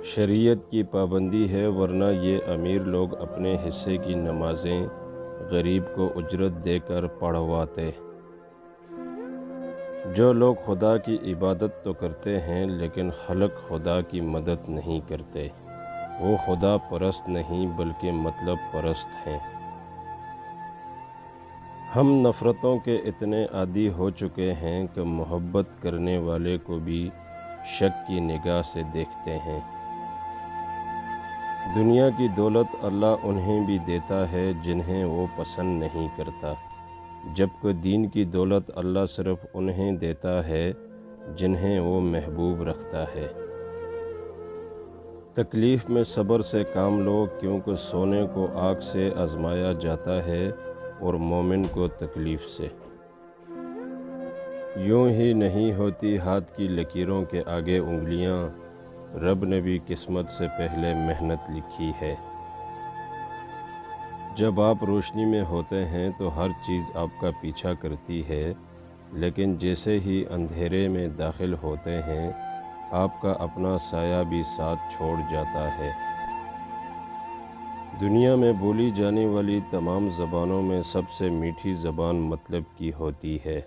شریعت کی پابندی ہے، ورنہ یہ امیر لوگ اپنے حصے کی نمازیں غریب کو اجرت دے کر پڑھواتے۔ جو لوگ خدا کی عبادت تو کرتے ہیں لیکن خلق خدا کی مدد نہیں کرتے، وہ خدا پرست نہیں بلکہ مطلب پرست ہیں۔ ہم نفرتوں کے اتنے عادی ہو چکے ہیں کہ محبت کرنے والے کو بھی شک کی نگاہ سے دیکھتے ہیں۔ دنیا کی دولت اللہ انہیں بھی دیتا ہے جنہیں وہ پسند نہیں کرتا، جبکہ دین کی دولت اللہ صرف انہیں دیتا ہے جنہیں وہ محبوب رکھتا ہے۔ تکلیف میں صبر سے کام لو، کیونکہ سونے کو آگ سے آزمایا جاتا ہے اور مومن کو تکلیف سے۔ یوں ہی نہیں ہوتی ہاتھ کی لکیروں کے آگے انگلیاں، رب نے بھی قسمت سے پہلے محنت لکھی ہے۔ جب آپ روشنی میں ہوتے ہیں تو ہر چیز آپ کا پیچھا کرتی ہے، لیکن جیسے ہی اندھیرے میں داخل ہوتے ہیں آپ کا اپنا سایہ بھی ساتھ چھوڑ جاتا ہے۔ دنیا میں بولی جانے والی تمام زبانوں میں سب سے میٹھی زبان مطلب کی ہوتی ہے۔